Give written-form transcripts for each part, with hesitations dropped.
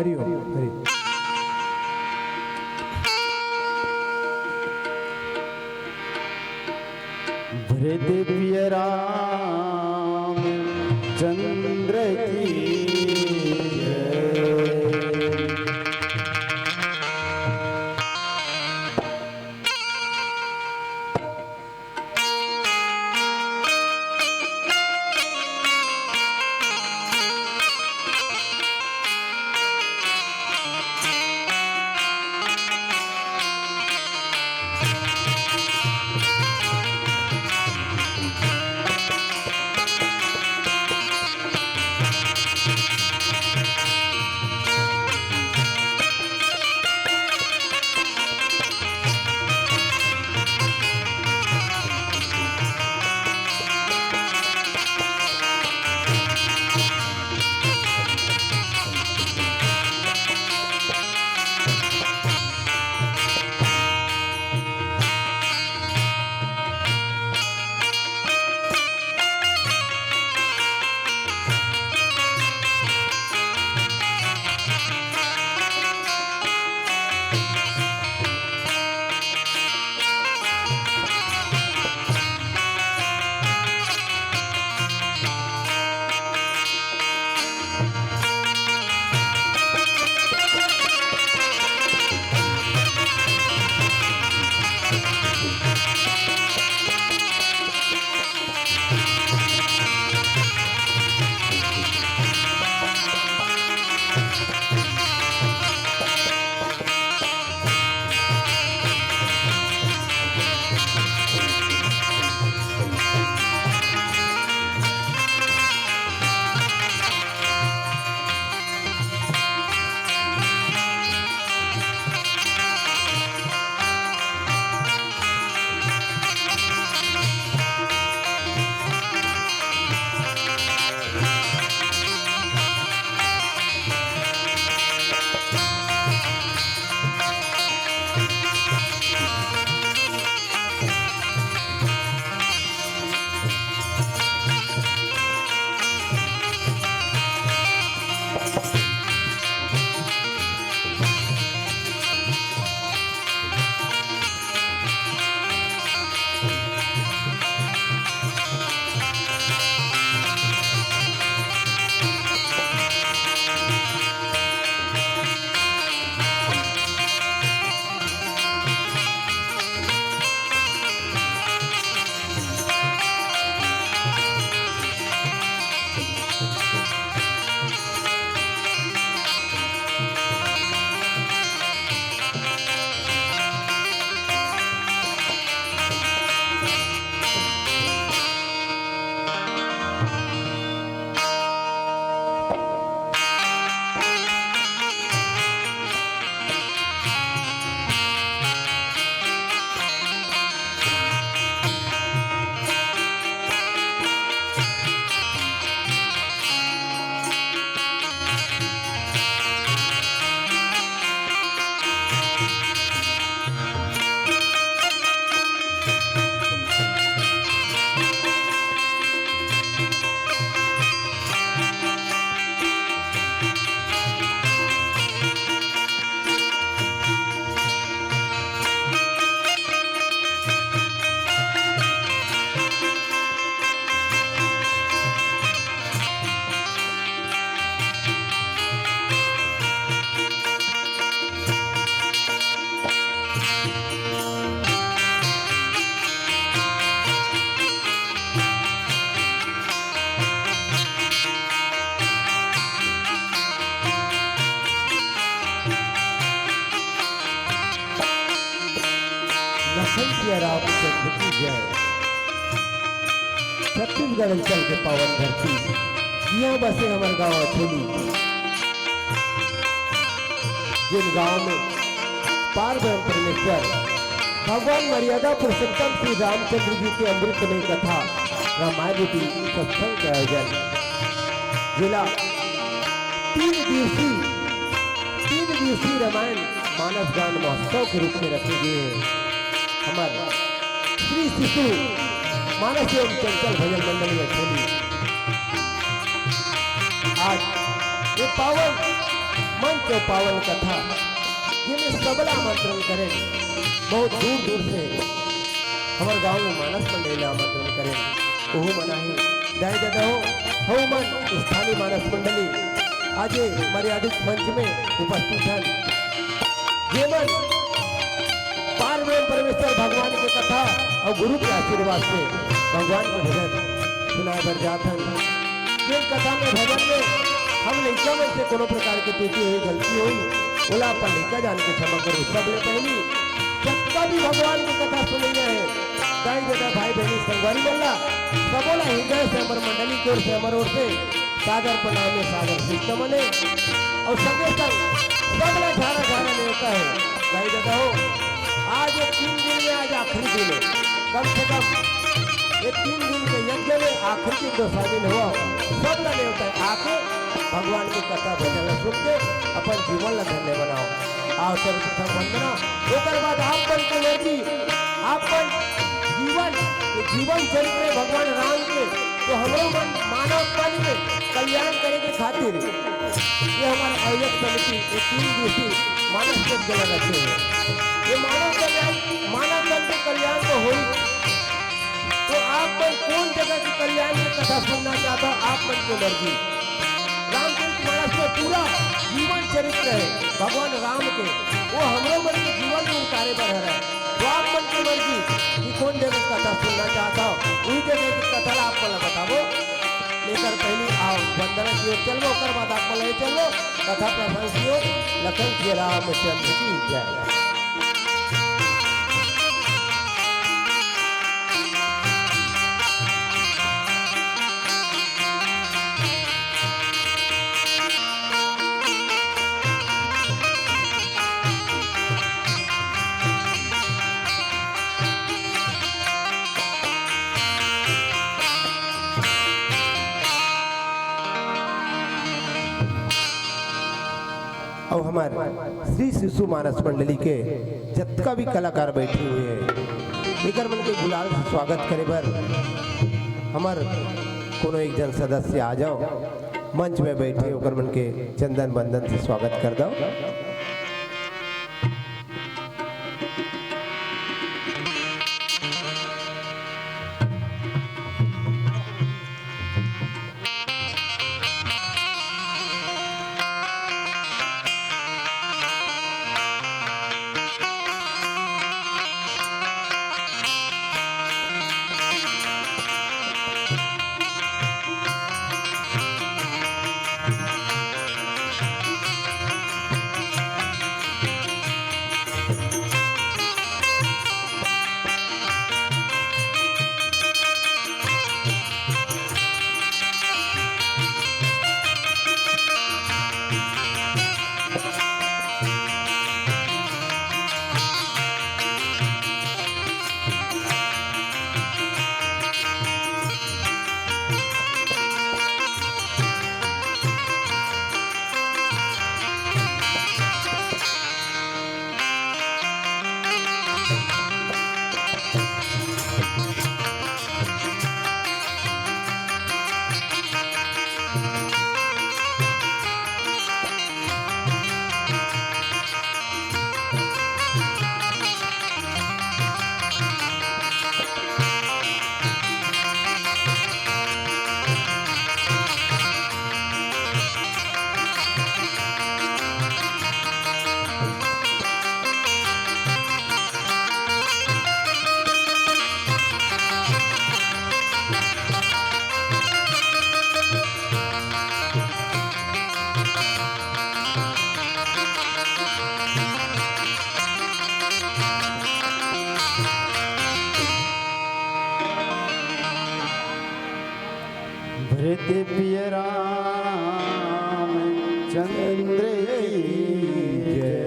हरि ओम हरि ओम। दिव्य राम चंद्र की रामचंद्र की जय। छत्तीसगढ़ अंचल के पावन धरती यहाँ बसे हमारे गांव अछोली, जिन गांव में पार्वती परमेश्वर भगवान मर्यादा पुरुषोत्तम श्री रामचंद्र जी के अमृतमय कथा रामायण रूपी सत्संग का आयोजन जिला 3 दिवसीय रामायण मानस गान महोत्सव के रूप में रखे गए हैं। हमारे श्री शिशु मानस एवं चंचल भजन मंडल में छोड़ी आज ये पावन मंच और पावन कथा जिनमें सबला आमंत्रण करें बहुत दूर दूर से हमारे गांव में मानस मंडली आमंत्रण करें वह मना ही दाई दादा हो मन स्थानीय मानस मंडली आज मर्यादित मंच में उपस्थित हैं जेमन पार ब्रह्म परमेश्वर भगवान की कथा और गुरु के आशीर्वाद से भगवान के भजन सुनाए बर जाथन जिन कथा में भजन में हम लड़का में से कोनो प्रकार की त्रुटि हुई गलती हुई ओला पर लड़का जान के क्षमा करो सब ले पहली जब भी भगवान की कथा सुनी है दाई दादा भाई बहनी संगवारी मल्ला सबोला हृदय से अमर मंडली की ओर से अमर ओर से सागर प्रणाम में सागर सिस्टम ने और सगे संग सबला झारा झारा में होता है दाई दादा हो आज ये 3 दिन में आज आखिरी दिन है कम से कम ये 3 दिन के यज्ञ में आखिरी दिन जो शामिल हुआ सब लगे होता है आके भगवान की कथा भजन सुन के अपन जीवन ला धन्य बनाओ आओ सर्वप्रथम वंदना ओकर बाद आप बन के लड़की आपन जीवन चरित्र भगवान राम के तो हमरो मन मानव मन के कल्याण करे के खातिर ये हमारे आयोजक समिति ये 3 दिवसीय मानव यज्ञ लगाते हैं ये मानव मन के कल्याण तो हो तो आप मन कौन जगह की कल्याण की कथा सुनना चाहता हो आप मन की मर्जी रामचंद्र महाराज का पूरा जीवन चरित्र है भगवान राम के वो हमरो मन के जीवन में उतारे पर है तो आप मन की मर्जी कि कौन जगह कथा सुनना चाहता हो उस जगह की कथा आप मन बताओ लेकर पहली आओ वंदना की ओर चलो कर बाद आप ले चलो कथा प्रसंग की ओर लखन श्री रामचंद्र की जय। और हमारे श्री शिशु मानस मंडली के जत्का भी कलाकार बैठे हुए हैं लेकर मन के गुलाल से स्वागत करे बर हमार कोनो एक जन सदस्य आ जाओ मंच में बैठे होकर मन के चंदन बंदन से स्वागत कर दो। दिव्य राम चंद्र की जय।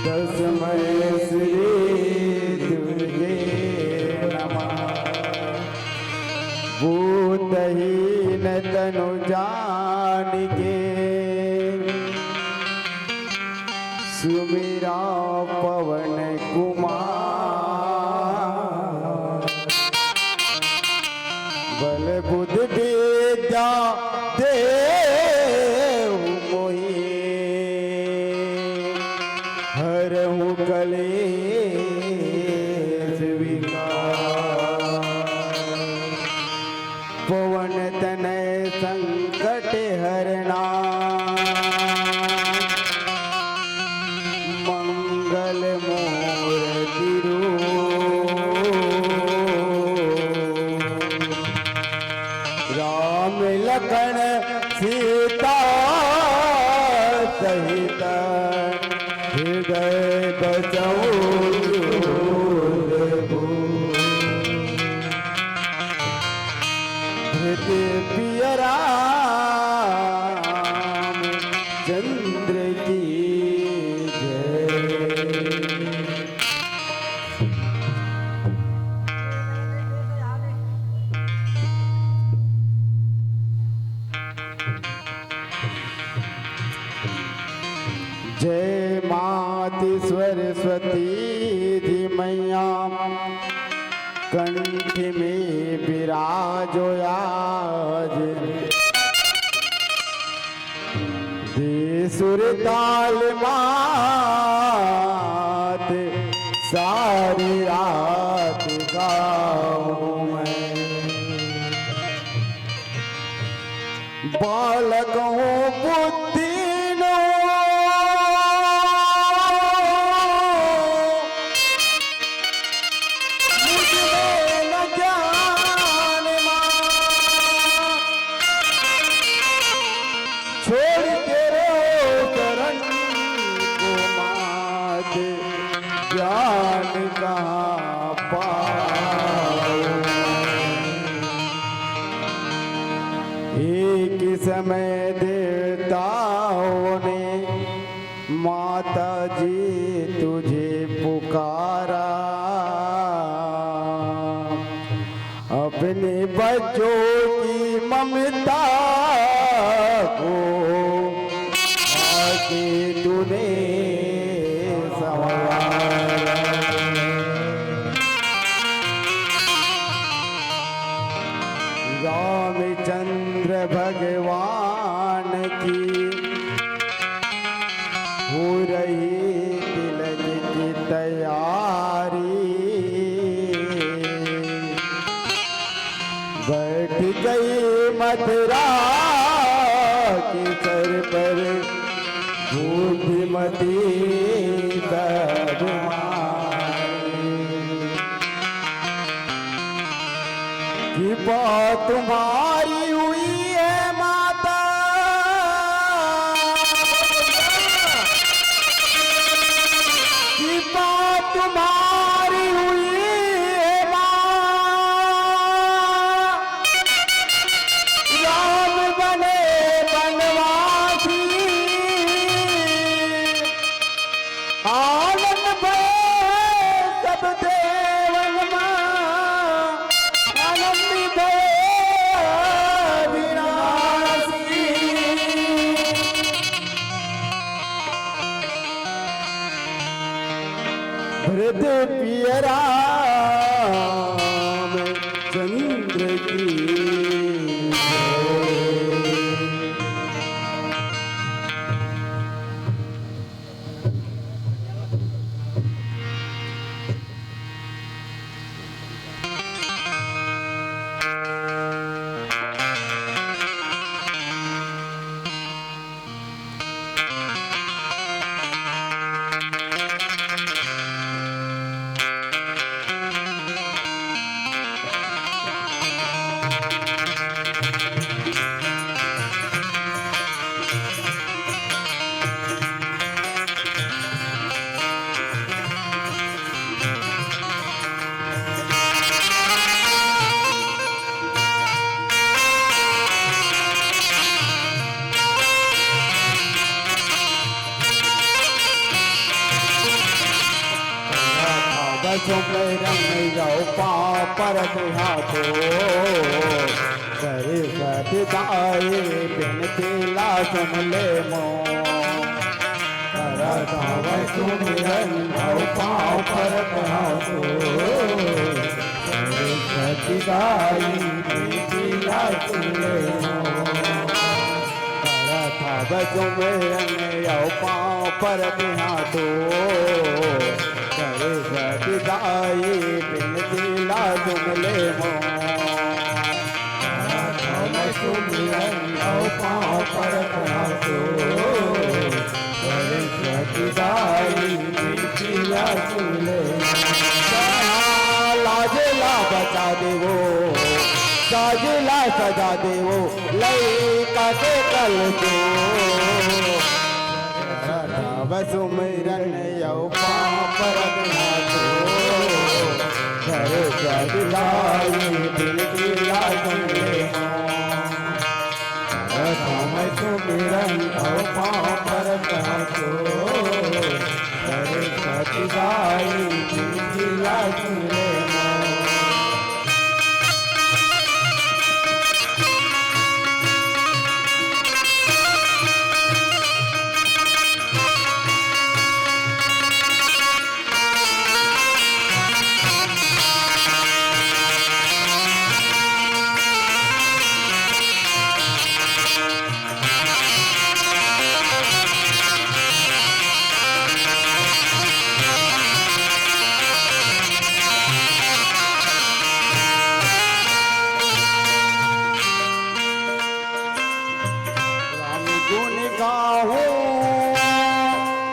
तस्मै श्री दुर्गे नमः। भूतहीन तनु जानिके सुमिरा पवन कुमार। बल बुद्धि विद्या देव मोहि हरहु कलेश विकार। पवन तनय संकट हरना मंगल मूर्ति राम लखन सीता सहित हृदय बसऊ प्रिय राम चंद्र की जय। जय माति सरस्वती धीमैया कंठ में विराजो आज। दे सुर ताल मात सारी रात गाऊं मैं। बालकों बुद्धि छोड़ तेरे शरण को मात ज्ञान कहाँ पाऊं। एक समय देवताओं ने माता जी तुझे पुकारा। अपने बच्चों की ममता को आके तूने संवारा। रामचंद्र भगवान की हो रही तिलक की तैयारी। बैठ गई मथुरा के सर पर बुद्धिमती कि बात तुम्हारी हुई है माता। कि बात तुम्हारी हुई है माँ। राम बने बनवासी आनंद भये सब देवन माँ। आनंद विनाशी भृत प्रिय राम चंद्र की सुमिरन जाओ पाँव पर हाथो करे सदाए बिनती ला सुन ले मो करताव सुमिरन जाओ पाँव पर हाथो करे सदाए बिनती ला सुन ले मो करताव सुमिरन जाओ पाँव पर हाथो करे सदाए बिनती ला सुन ले मो सुमिरन जाओ पाँव पर हाथो करे सदाए बिनती ला सुन ले लाजला बचा देवो साजला सजा देवो लैका के कल को सुमिरन जाओ पाँव पर हाथो करे सदाए बिनती ला सुन ले सुमिरन जाओ पाँव पर हाथो करे सदाए बिनती ला सुन ले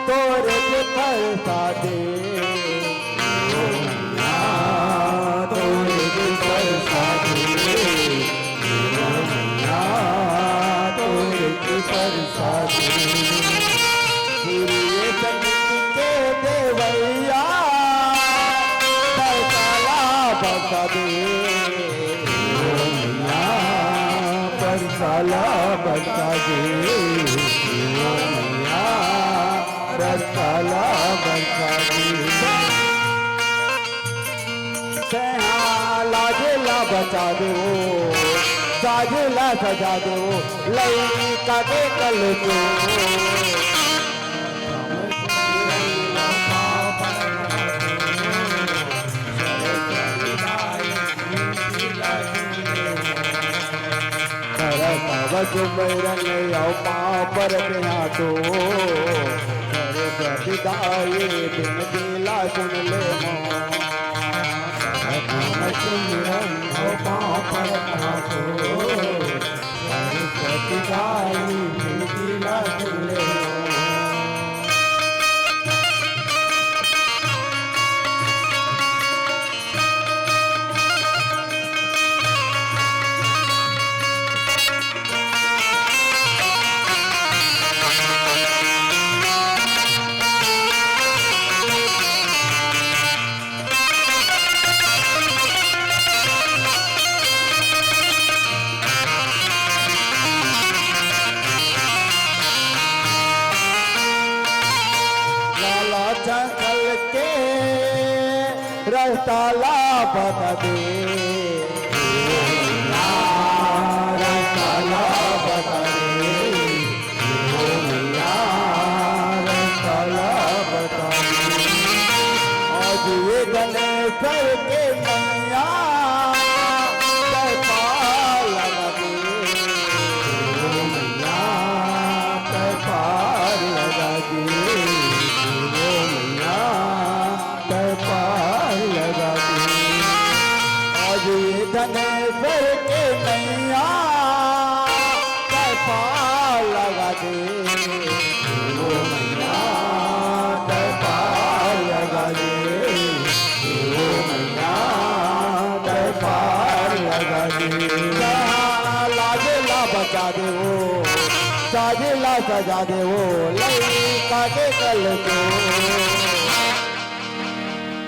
तोरे परसादे तोरे परसादे तोरे परसादे सूर्य संगीत के देवैया परसाला बसा दे परसाला बसा दे रसाला बसा दे लाजला बचा दो साजला सजा दो लैका के कल को सुमिरन जाओ पाँव पर हाथो करे सदाए बिनती ला सुन ले मो सुमिरन जाओ पाँव पर हाथो करे सदाए बिनती ला सुन ले मो चल के रसाला बता दे रसाला बता दे रसाला बता दे आज ये गणेश के मैया लगा दे लगा दे धनेश्वर के नैया पार लगा दे ओ मैया पार लगा दे ओ मैया पार लगा दे लाजला बचा दे वो साजला सजा दे वो लैका के कल को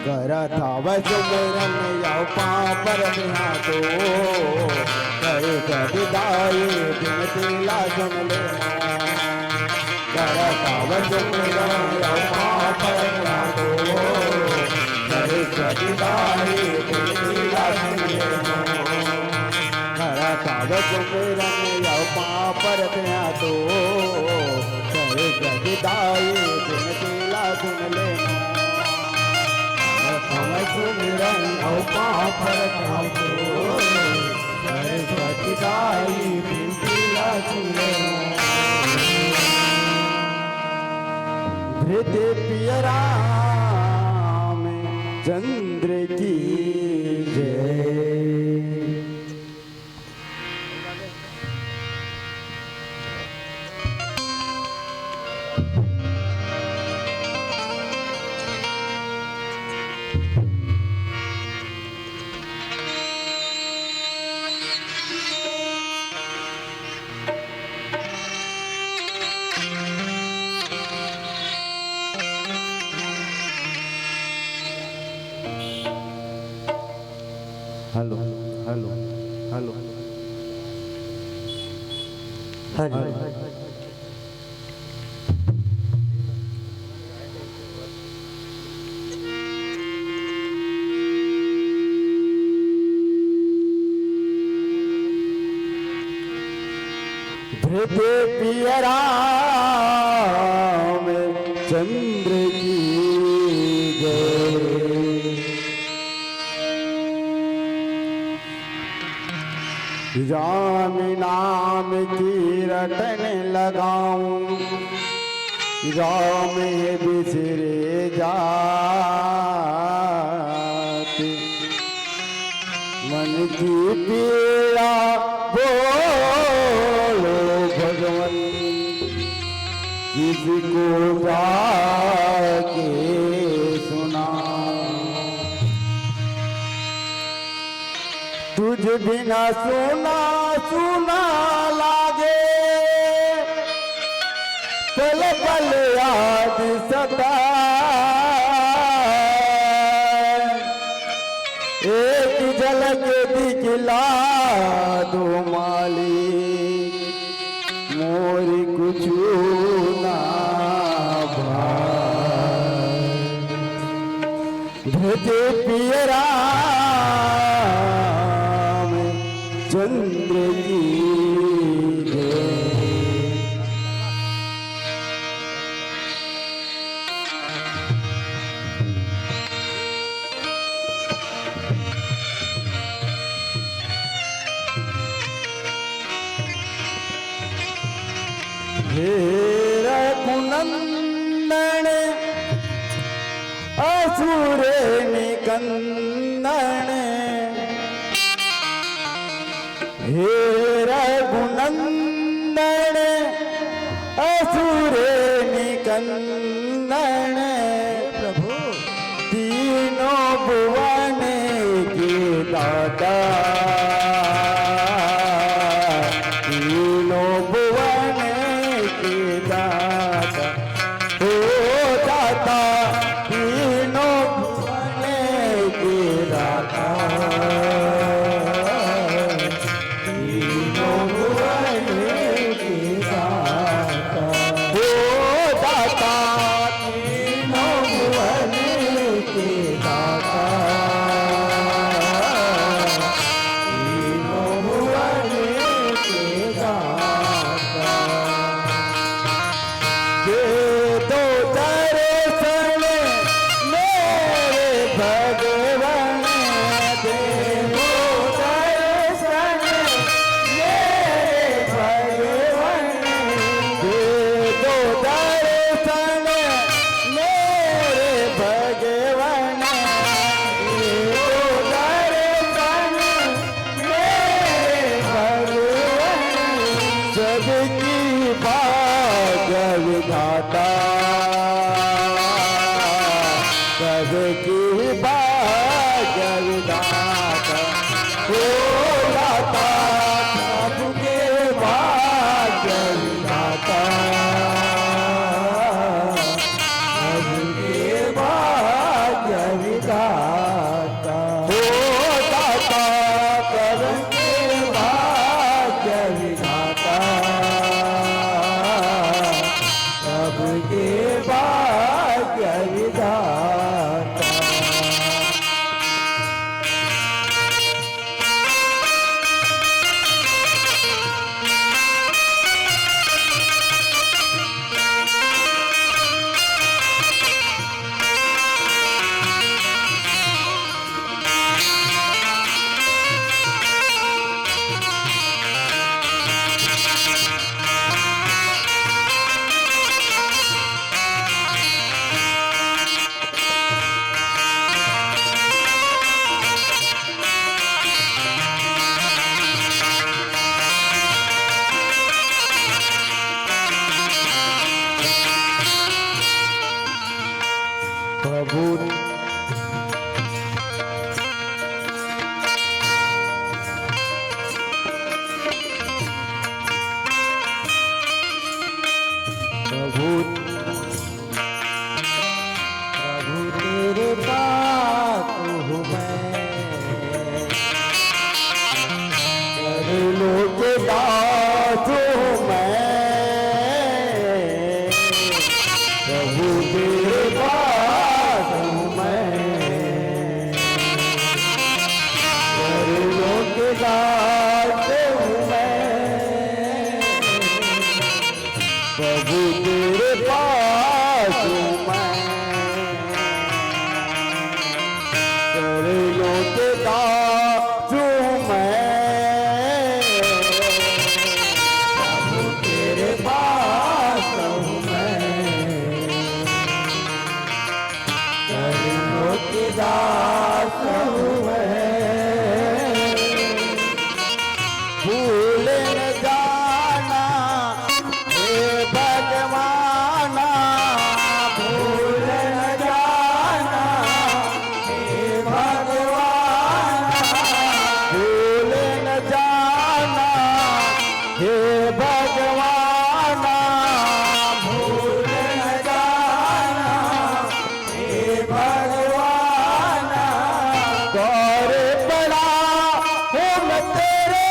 करता सुमिरन जाओ पाँव पर हाथो करे सदाए बिनती ला सुन ले करता सुमिरन जाओ पाँव पर हाथो करे सजदाए दिला सुने हरा कागज मेरा यौ पर त्या तो कर सजदाए दिला सुन ले कागज मेरा यौ पर त्या तो कर सजदाए दिला सुन ले हृदय पियरा चंद्र की जय। हेलो हेलो हेलो हाँ जी हृदय पियरा में चंद्र की जय। राम नाम की रटन लगाऊं राम बिसरे जाते मन की पीड़ा बोलो भगवन किसको जाके सुना तुझ बिना सुना सुना लागे पल पल याद सताए एक झलक दिखला दो मालिक मोर कुछ ना भाई धृति पियरा चंद्र की जय। हे रघुनंदन असुर निकंदन हे रघुनंदन असुर निकंदन प्रभु तीनों भुवन के दाता तीनों भुवन के दाता ओ दाता तीनों भुवन के दाता के प्रभु प्रभु प्रभु तेरे पास हूँ मैं, कर लो के दास हूँ मैं, प्रभु तेरे पास हूँ मैं, कर लो के दास हूँ मैं, प्रभु तेरे पास हूँ मैं, कर लो के दास हूँ मैं, प्रभु तेरे पास हूँ मैं, कर लो के दास हूँ मैं, भूल न जाना हे भगवाना, भूल न जाना हे भगवाना, भूल न जाना हे भगवाना, भूल न जाना हे भगवाना, गौर पड़ा हूँ मैं तेरे,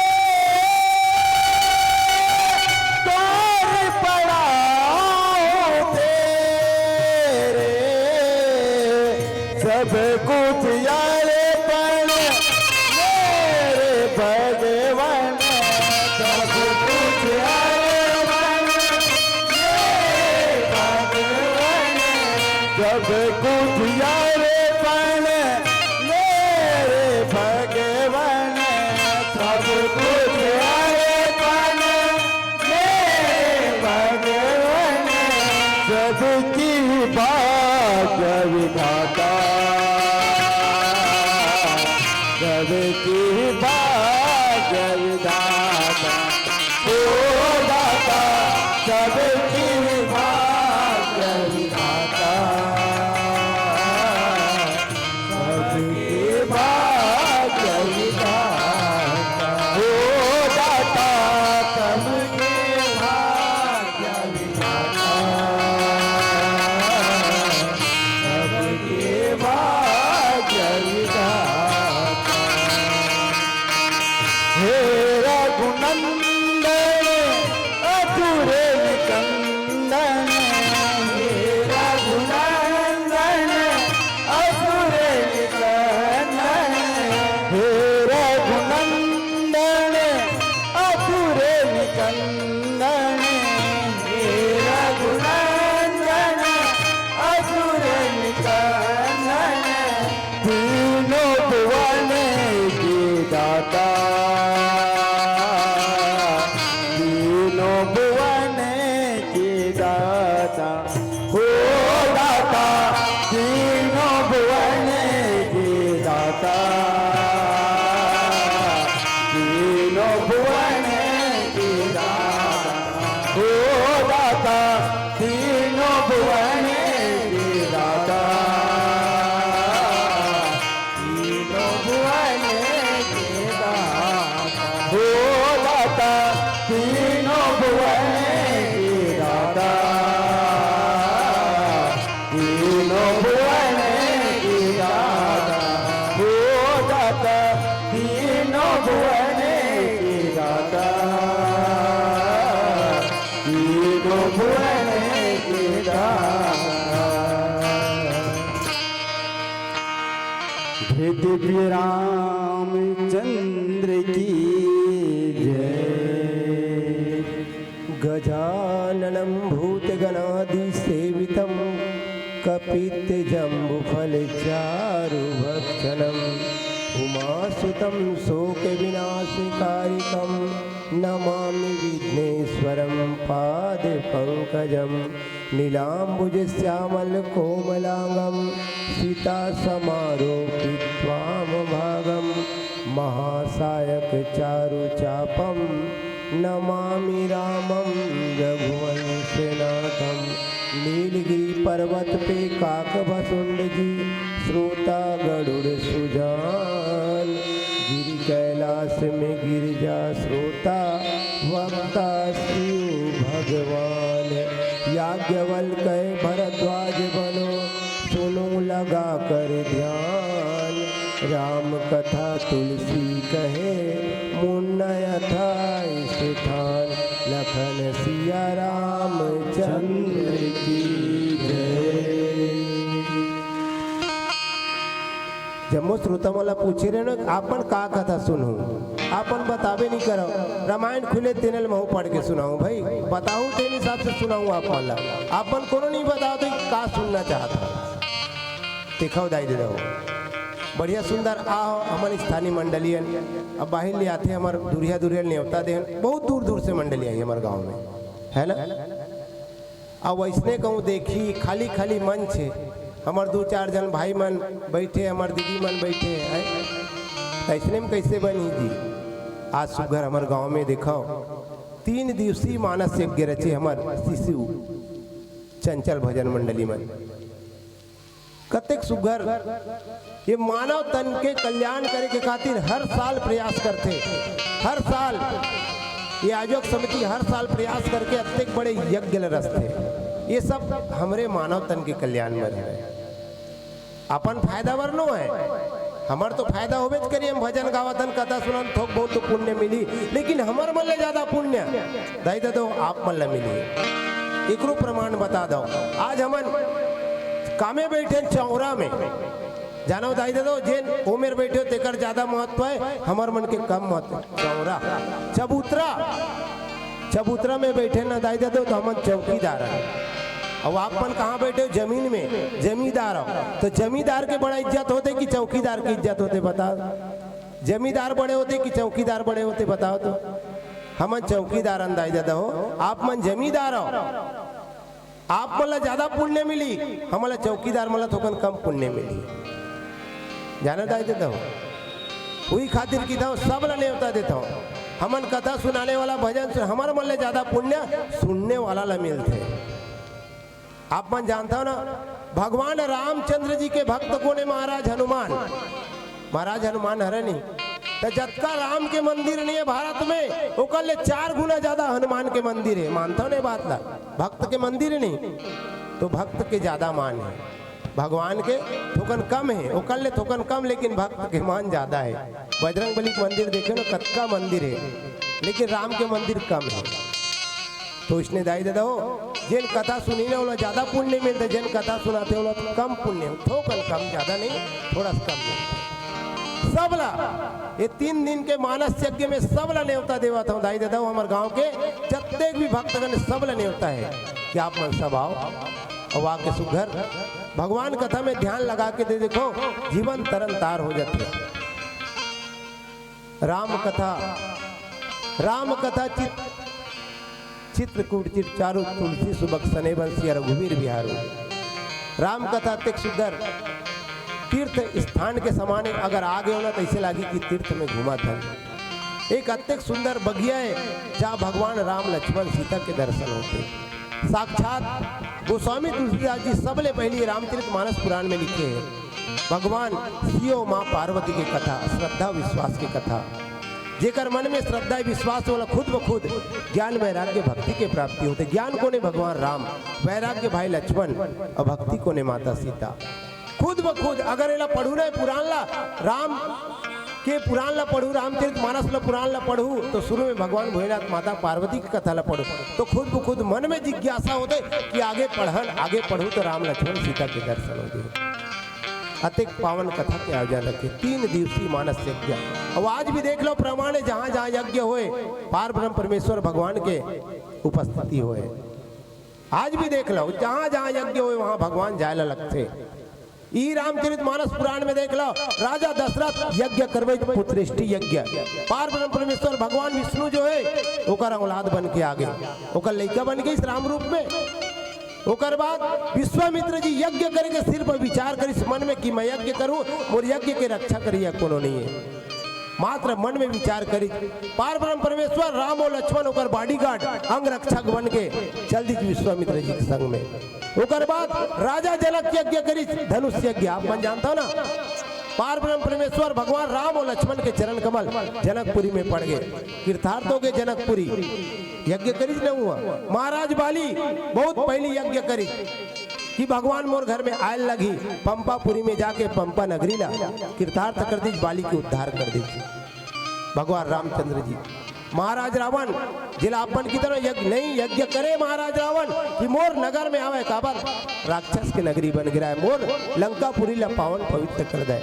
गौर पड़ा हूँ तेरे, सब कुछ यारे पण मेरे भगवान, सब कुछ यारे पण मेरे भगवान, सब कुछ यारे पण मेरे भगवान, सब कुछ यारे पण मेरे भगवान, सबकी भाग्य विधाता, सबकी भाग्य विधाता, ओ दाता सबकी भाग्य विधाता, सबकी भाग्य विधाता, ओ दाता सबकी भाग्य विधाता, सबकी भाग्य विधाता, हे रघुनंदन अधूरे निकंदन, हे रघुनंदन अधूरे निकंदन, हे रघुनंदन अधूरे निकंदन, हे रघुनंदन अधूरे निकंदन, तीनों भुवन की दाता, तीनों भुवन की दाता, हो दाता तीनों भुवन की दाता, तीनों भुवन की दाता, हो दाता तीनों भुवन की दाता, तीनों भुवन की दाता, हो दाता तीनों भुवन की दाता, तीनों भुवन की दाता, हो दाता तीनों भुवन की दाता, तीनों भुवन की दाता, हे दिव्य रामचंद्र की जय, गजाननं भूतगणादिसेवितं कपित्थजम्बुफलचारुभक्षणम् उमासुतं शोकविनाशकारिकं नमामि विघ्नेश्वरं पादपङ्कजं नीलाम्बुजश्यामलकोमलाङ्गं सीतासमारोपित्वामभागं महासायकचारुचापं नमामि रामं रघुवंशनाथं नीलगिरी पर्वत पे काकभसुंड जी, श्रोता गरुड़ सुजान। गिरि कैलाश में गिरिजा श्रोता, वक्ता शिव भगवान। याज्ञवल्क्य कहे भरद्वाज बनो, सुनो लगा कर ध्यान। राम कथा तुलसी कहे, मुन्ना यथा स्थान। लखन सिया राम चंद्र की जय। जम्मो श्रोता मला पूछे रहे ना, आपन का कथा सुनू, आपन बतावे नहीं करो। रामायण खुले तेनल महू पढ़ के सुनाऊं भाई, बताऊं तेन हिसाब से सुनाऊं। आप मला आपन कोनो नहीं बताओ तो का सुनना चाहता दिखाओ दाई दे दो। बढ़िया सुंदर आओ हमारी स्थानीय मंडलियन अब बाहर ले आते हमारे दूरिया दूरिया न्योता देन, बहुत दूर दूर से मंडली आई हमारे गांव में, है ना। अब वैसने कहूँ देखी खाली खाली मंच है, हमारे 2-4 जन भाई मन बैठे, हमारे दीदी मन बैठे हैं, ऐसने में कैसे बनी जी। आज सुघर हमारे गांव में देखो 3 दिवसीय मानस यज्ञ रचे हमारे शिशु चंचल भजन मंडली में। कतेक सुघर ये मानव तन के कल्याण करे के खातिर हर साल प्रयास करते। हर साल ये आयोजक समिति हर साल प्रयास करके अत्यंत बड़े यज्ञ रचते। ये सब हमारे मानव तन के कल्याण में रहे। अपन फायदा वरनो है, हमार तो फायदा होबे करिए, हम भजन गावतन कथा सुनन थोक बहुत तो पुण्य मिली, लेकिन हमार मन ले ज्यादा पुण्य दाई दो आप मन ले मिली। एकरो प्रमाण बता दो। आज हमन कामे बैठे चौरा में, जानो दाई दो जेन उमेर बैठे तेकर ज्यादा महत्व है, हमार मन के कम महत्व। चौरा चबूतरा में बैठे ना दाई दो तो हमन चौकीदार है। अब आप मन कहाँ बैठे हो? जमीन में, जमींदार हो। तो जमींदार के बड़ा इज्जत होते कि चौकीदार की इज्जत होते बताओ? जमींदार बड़े होते कि चौकीदार बड़े होते बताओ? तो हमन चौकीदार अंदाज दादा हो, आप मन जमींदार हो। आप मला ज्यादा पुण्य मिली, हमारा चौकीदार मला थोकन कम पुण्य मिली। जाना दाई देता हो वही खातिर की था सब ला न्योता देता हूँ। हमन कथा सुनाने वाला भजन सुन, हमारा मन ले ज्यादा पुण्य सुनने वाला ला मिलते। आप मन जानता हो ना, भगवान रामचंद्र जी के भक्त कोने महाराज हनुमान हरे नहीं तो जतका राम के मंदिर नहीं है भारत में, ओकर ले 4 गुना ज्यादा हनुमान के मंदिर है। मानता हो नहीं बात ला? भक्त के मंदिर नहीं तो भक्त के ज्यादा मान है, भगवान के थोकन कम है, ओकर ले थोकन कम, लेकिन भक्त के मान ज्यादा है। बजरंग बली के मंदिर देखे ना, कतका मंदिर है, लेकिन राम के मंदिर कम है। तो इसने दाई दादा हो जिन कथा सुनी ना वाला ज्यादा पुण्य मिलता, जिन कथा सुनाते वाला तो कम पुण्य, थोकन कम, ज्यादा नहीं, थोड़ा सा कम मिलता। सबला ये 3 दिन के मानस यज्ञ में सबला न्योता देवा था दाई दादा हो। हमारे गांव के जत्तेक भी भक्तगण सबला न्योता है कि आप मन सब आओ और आके सुघर भगवान कथा में ध्यान लगा के दे देखो, जीवन तरन तार हो जाते। राम कथा चित्रकूट चारु तुलसी सुबक सने बंसी रघुवीर बिहारू। राम कथा अत्यंत सुंदर तीर्थ स्थान के समान, अगर आगे होना तो ऐसे लगी कि तीर्थ में घूमा था। एक अत्यंत सुंदर बगिया है जहाँ भगवान राम लक्ष्मण सीता के दर्शन होते। साक्षात गोस्वामी तुलसीदास जी सबले पहली रामचरितमानस पुराण में लिखे हैं भगवान शिव माँ पार्वती की कथा, श्रद्धा विश्वास की कथा। जेकर मन में श्रद्धा विश्वास वाला खुद ब खुद ज्ञान वैराग्य भक्ति के प्राप्ति होते। ज्ञान को ने भगवान राम, वैराग्य भाई लक्ष्मण और भक्ति को ने माता सीता। खुद ब खुद अगर एला पढ़ू ना पुराण ला, राम के पुराण ला पढ़ू, रामचरितमानस ला पुराण ला पढ़ू, तो शुरू में भगवान भोलेनाथ माता पार्वती की कथा ला पढ़ू, तो खुद ब खुद मन में जिज्ञासा होते कि आगे पढ़ू तो राम लक्ष्मण सीता के दर्शन होते। अतिक पावन कथा के आयोजन रखे 3 दिवसीय मानस यज्ञ। और आज भी देख लो प्रमाण, जहाँ जहाँ यज्ञ होए पार ब्रह्म परमेश्वर भगवान के उपस्थिति होए। आज भी देख लो जहाँ जहाँ यज्ञ होए वहाँ भगवान जाए लगते। ई रामचरितमानस पुराण में देख लो, राजा दशरथ यज्ञ करवे पुत्रेष्टि यज्ञ। पार ब्रह्म परमेश्वर भगवान विष्णु जो है ओकर औलाद बन के आगे, ओकर लड़का बन के इस राम रूप में। ओकर बाद विश्वामित्र जी यज्ञ करके सिर पर विचार करी मन में कि मैं यज्ञ करूं, मोर यज्ञ के रक्षा करिए कोनो नहीं है, मात्र मन में विचार करी। पार ब्रह्म परमेश्वर राम और लक्ष्मण ओकर बॉडीगार्ड अंग रक्षक बन के चल दी विश्वामित्र जी के संग में। ओकर बाद राजा जनक यज्ञ करी धनुष यज्ञ, आप मन जानता हो ना। पार ब्रह्म परमेश्वर भगवान राम और लक्ष्मण के चरण कमल जनकपुरी में पड़ गए, तीर्थार्थों के जनकपुरी यज्ञ करी न हुआ। महाराज बाली बहुत पहली यज्ञ करी कि भगवान मोर घर में आयल लगी, पंपापुरी में जाके पंपा नगरी ला तीर्थार्थ कर दीजिए, बाली के उद्धार कर दीजिए भगवान रामचंद्र जी। महाराज रावण जिला अपन की तरह यज्ञ नहीं यज्ञ करे महाराज रावण कि मोर नगर में आवे काबर राक्षस के नगरी बन गिरा है, मोर लंकापुरी ला पावन पवित्र कर दे।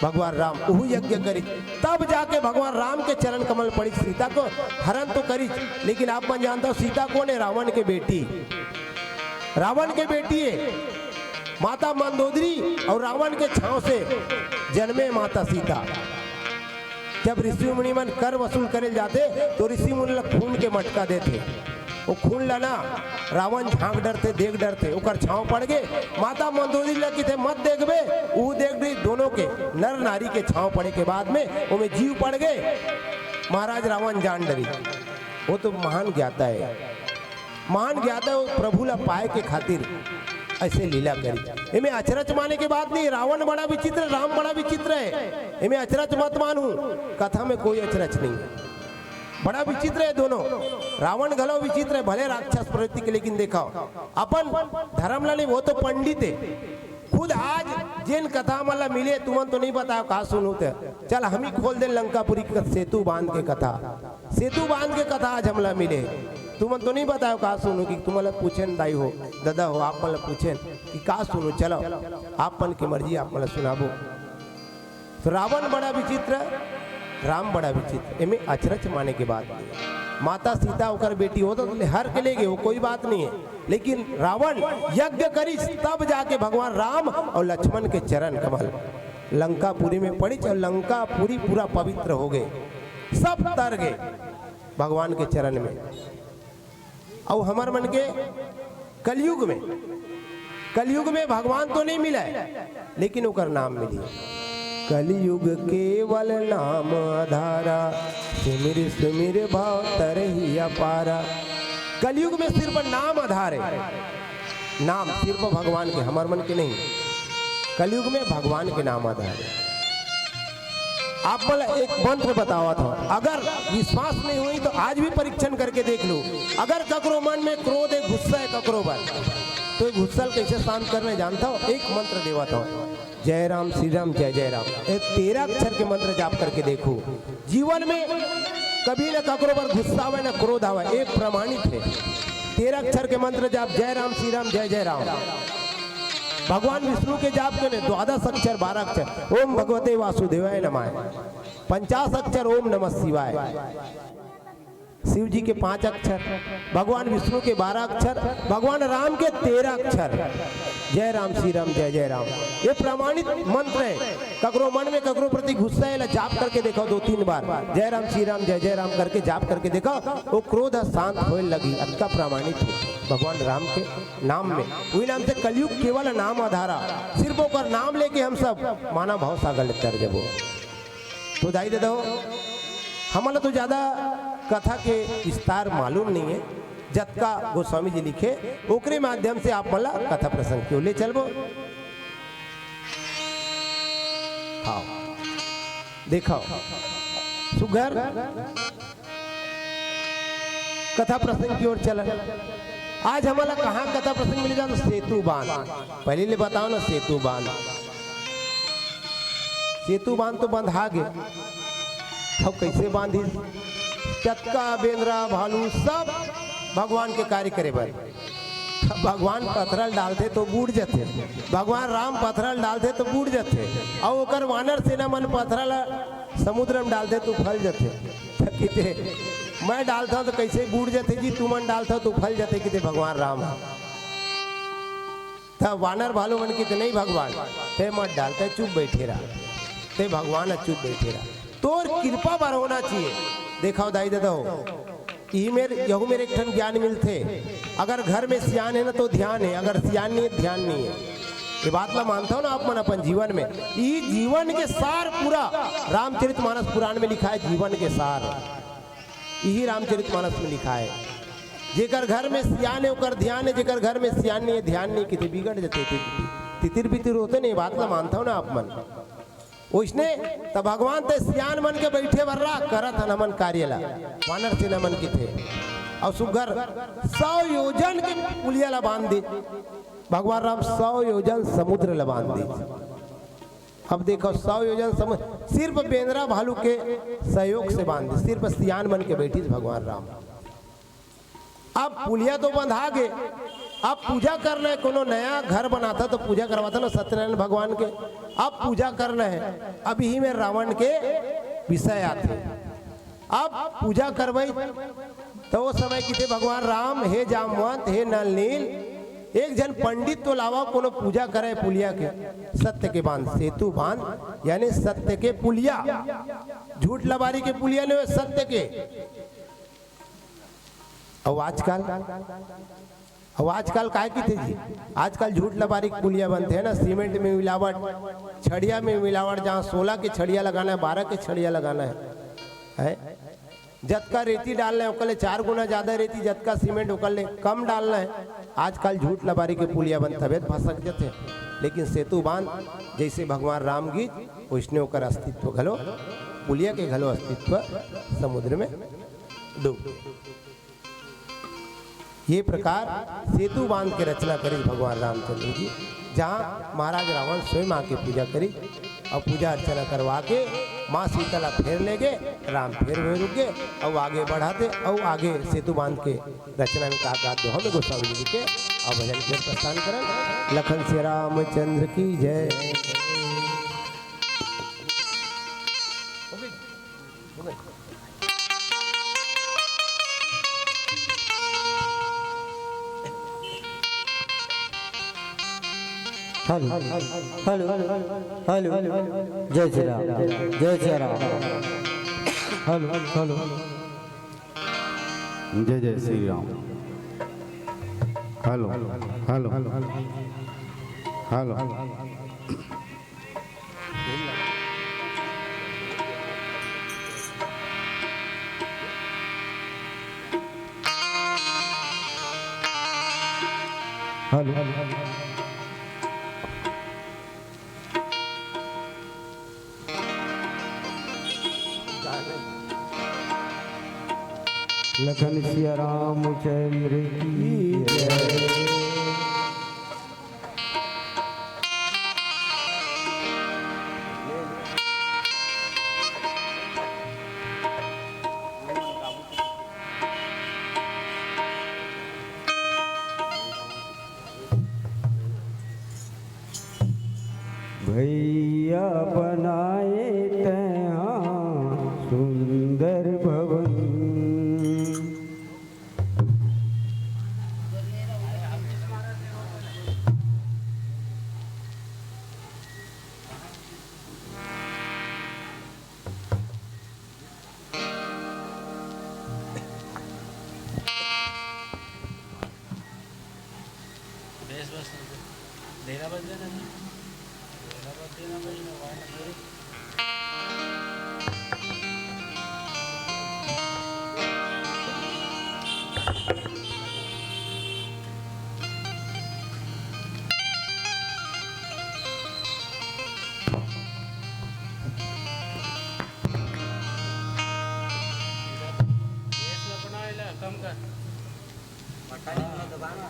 भगवान राम वह यज्ञ करी, तब जाके भगवान राम के चरण कमल पड़ी। सीता को हरण तो करी, लेकिन आप मन जानते हो सीता कौन है? रावण के बेटी, रावण के बेटी है माता मंदोदरी, और रावण के छांव से जन्मे माता सीता। जब ऋषि मुनि मन कर वसूल करे जाते तो ऋषि मुनि खून के मटका देते, वो खून लाना रावण झांक डरते देख डरते, ओकर छांव पड़ गए। माता मंदोदरी लगी थे मत देखबे, वो देख गई दोनों के नर नारी के छांव पड़े के बाद में उनमें जीव पड़ गए। महाराज रावण जान डरी, वो तो महान ज्ञाता है, महान ज्ञाता है, वो प्रभु ला पाए के खातिर ऐसे लीला करी। इमें अचरज माने के बात नहीं, रावण बड़ा विचित्र राम बड़ा विचित्र है, इमें अचरज मत मानू, कथा में कोई अचरज नहीं है, बड़ा विचित्र है दोनों। रावण गलो विचित्र है, भले राक्षस प्रवृत्ति के, लेकिन देखो अपन धर्मलाल वो तो पंडित है खुद। आज जिन कथा मला मिले तुमन तो नहीं बताओ कहा सुनू थे, चल हम ही खोल दे लंकापुरी का सेतु बांध के कथा, सेतु बांध के कथा आज हमला मिले, तुमन तो नहीं बताओ कहा सुनू कि तुम्हारा पूछेन दाई हो दादा हो, आप मला पूछेन कि कहा सुनू, चलो आप मन की मर्जी आप मला सुनाबो। तो रावण बड़ा विचित्र, राम बड़ा विचित्र, इनमें अचरज माने के बाद माता सीता होकर बेटी हो तो हर के ले गए, वो कोई बात नहीं है, लेकिन रावण यज्ञ करी तब जाके भगवान राम और लक्ष्मण के चरण कमल लंकापुरी में पड़ी और लंकापुरी पूरा पवित्र हो गए, सब तर गए भगवान के चरण में। और हमार मन के कलयुग में भगवान तो नहीं मिला है, लेकिन ओकर नाम मिली। कलयुग केवल नाम आधारा, सुमिर सुमिर भाव तरही अपारा। कलयुग में सिर्फ नाम आधार है, नाम सिर्फ भगवान के, हमार मन के नहीं, कलयुग में भगवान के नाम आधार है। आप बोला एक मंत्र बतावा था, अगर विश्वास नहीं हुई तो आज भी परीक्षण करके देख लो। अगर ककरो मन में क्रोध है, गुस्सा है ककरो पर, तो गुस्सा कैसे शांत करने जानता हो? एक मंत्र देवा था, जय राम श्री राम जय जय राम, 13 अक्षर के मंत्र जाप करके देखो, जीवन में कभी न ककरो पर गुस्सा आवे न क्रोध आवे, ये प्रमाणित है। 13 अक्षर के मंत्र जाप, जय राम श्री राम जय जय राम। भगवान विष्णु के जाप के 12 अक्षर 12 अक्षर, ओम भगवते वासुदेवाय नमः, 50 अक्षर ओम नमः शिवाय। शिव जी के 5 अक्षर, भगवान विष्णु के 12 अक्षर, भगवान राम के 13 अक्षर, जय राम श्री राम जय जय राम। ये प्रमाणित मंत्र है। ककरो मन में ककरो प्रति गुस्सा है, जाप करके देखो 2-3 बार, जय राम श्री राम जय जय राम करके जाप करके देखो, वो क्रोध शांत होने लगी। अच्छा प्रमाणित है भगवान राम के नाम में, वही नाम से कलयुग केवल नाम आधारा, सिर्फ ओकर नाम लेके हम सब माना भाव सागर कर देवो। तो दाई दे दो, हमारा तो ज्यादा कथा के विस्तार मालूम नहीं है, जतका गोस्वामी जी लिखे ओकरे माध्यम से आप मला कथा प्रसंग क्यों ले चलबो। हाँ देखो सुगर कथा प्रसंग की ओर चल। आज हमारा कहाँ कथा प्रसंग मिल जाए? सेतु बांध, पहले ले बताओ ना, सेतु बांध, सेतु बांध तो बंधा गए, अब कैसे बांधी? चटका बेंद्रा भालू सब भगवान के कार्य करे बर, भगवान पथरल डालते तो बूढ़ जाते, भगवान राम पथरल डालते तो बूढ़ जाते, और ओकर वानर सेना मन पथरल समुद्र में डालते तो फल जाते। किते मैं डालता हूँ तो कैसे बूढ़ जाते जी, तू मन डालता हो तो फल जाते, किते भगवान राम तब वानर भालू मन किते नहीं भगवान ते मत डालते, चुप बैठे रहा, ते भगवान चुप बैठे रहा, तोर कृपा बार होना चाहिए। देखा दाई दादा हो, यहू मेरे एक ठन ज्ञान मिलते, अगर घर में सियान है ना तो ध्यान है, अगर सियान नहीं है ध्यान नहीं है। ये बात मैं मानता हूँ ना आप मन अपन जीवन में, ये जीवन के सार पूरा रामचरितमानस पुराण में लिखा है, जीवन के सार यही रामचरितमानस में लिखा है। जेकर घर में सियान है ओकर ध्यान है, जेकर घर में सियान नहीं है ध्यान नहीं, कितने बिगड़ जाते थे, तितिर बितिर होते नहीं, बात ना मानता हूं ना आप मन उसने तब भगवान ते सियान मन के बैठे वर्रा करत नमन कार्यला वानर से नमन की थे और सुघर 100 योजन के पुलिया ला बांध दी भगवान राम 100 योजन समुद्र ला बांध दी। अब देखो 100 योजन समुद्र सिर्फ बेंद्रा भालू के सहयोग से बांध दी, सिर्फ सियान बन के बैठी थी भगवान राम। अब पुलिया तो बंधा गए, अब पूजा करना है, कोनो नया घर बनाता तो पूजा करवाता ना सत्यनारायण भगवान के, अब पूजा करना है, अब ही में रावण के विषय आते, अब पूजा करवाई तो वो समय की थे भगवान राम हे जामवंत हे नल नील एक जन पंडित तो लावा कोनो पूजा करे पुलिया के सत्य के बांध सेतु बांध यानी सत्य के पुलिया, झूठ लबारी के पुलिया नहीं सत्य के। अब आजकल काय की थे जी, आजकल झूठ लबारी पुलिया बनते हैं ना, सीमेंट में मिलावट, छड़िया में मिलावट, जहाँ 16 के छड़िया लगाना है 12 के छड़िया लगाना है? जतका रेती डालना है उकले 4 गुना ज्यादा रेती, जतका सीमेंट उकले कम डालना है। आजकल झूठ लबारी के पुलिया बन तबियत फंसक जाते, लेकिन सेतु बांध जैसे भगवान राम गीत वैष्णव कर अस्तित्व घलो पुलिया के घलो अस्तित्व समुद्र में डूब। ये प्रकार सेतु बांध के रचना करी भगवान रामचंद्र जी, जहाँ महाराज रावण स्वयं आके पूजा करी और पूजा अर्चना करवा के माँ सीतला फेर ले गए, राम फेर में रुक गए और आगे बढ़ाते और आगे सेतु बांध के रचना में कहा दोहा में गोस्वामी जी के और भजन के प्रस्थान करें। लखन से रामचंद्र की जय। हेलो हेलो हेलो जय श्री राम जय श्री राम हेलो हेलो जय जय Shri Ram hello hello hello hello Lakhan Siya Ramchandra की जय। भैया बनाए तहाँ सुंदर भवन, देना बंद देना नहीं, देना बंद देना भाई ना वाला मेरे देश में बनाएला कम कर मटाई में दबाना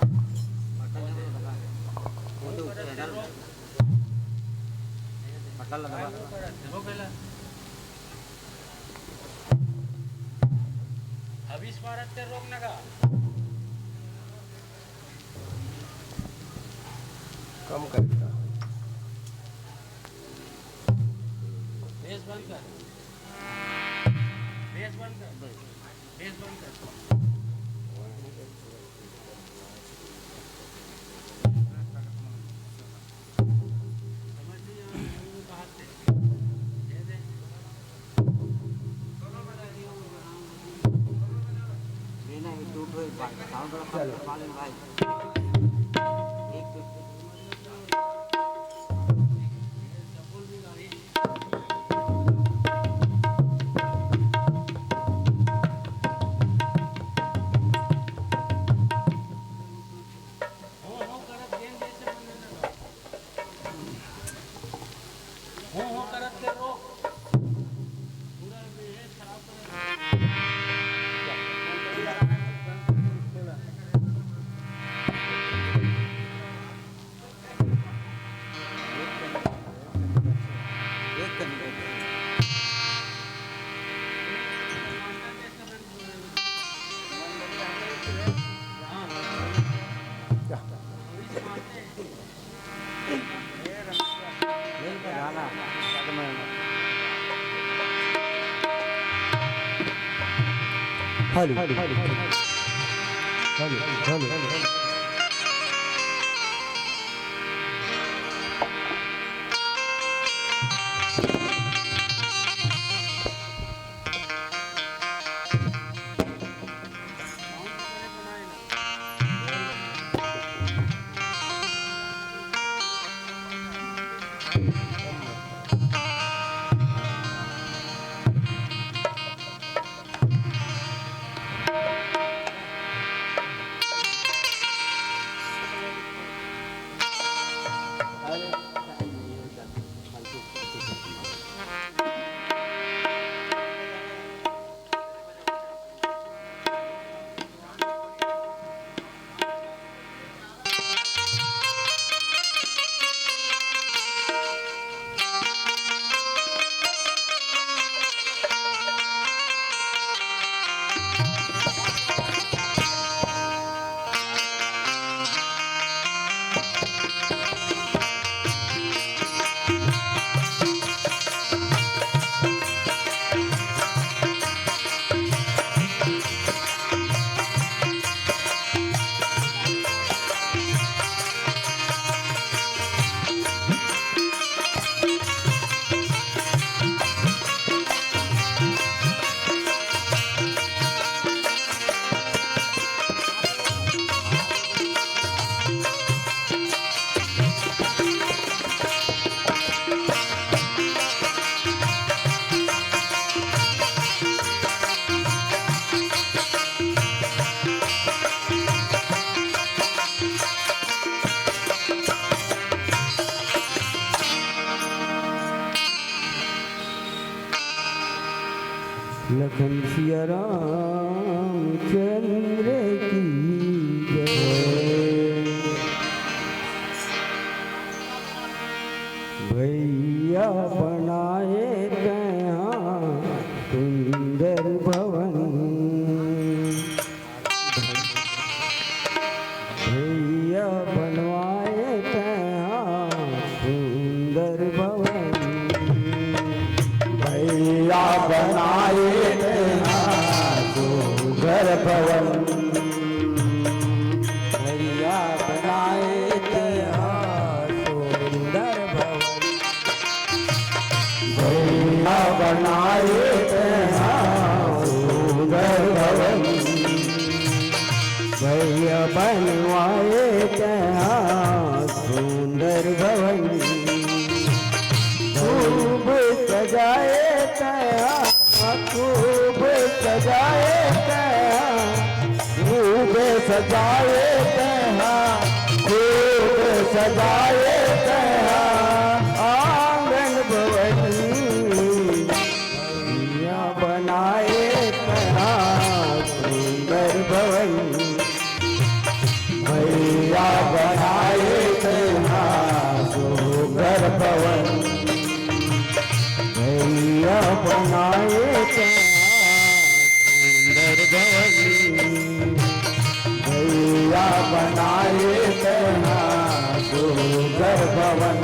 अभी स्मारक ते रोकना का कम करेगा बेस बंद कर, बेस बंद कर, बेस बंद कर। हेलो हेलो लखन सिया राम चंद्र की जय। भैया बनाए तहाँ सुंदर भवन, भैया बनवाए तहाँ सुंदर भवन, भैया बनाए सुंदर भवन, भैया बनाए तहाँ सुंदर भवन, भैया बनाए सुंदर भवन, भैया बनवाए तहाँ सुंदर भवन, खूब सजाए तहाँ, खूब सजाए तहाँ, खूब सजाए तहाँ, खूब सजाए तहाँ, आंगन भवन, भैया बनाए तहाँ सुंदर भवन, भैया बनाए तहाँ सुंदर भवन, भैया बनाए तहाँ सुंदर भवन, भैया बनाए तहाँ सुंदर भवन,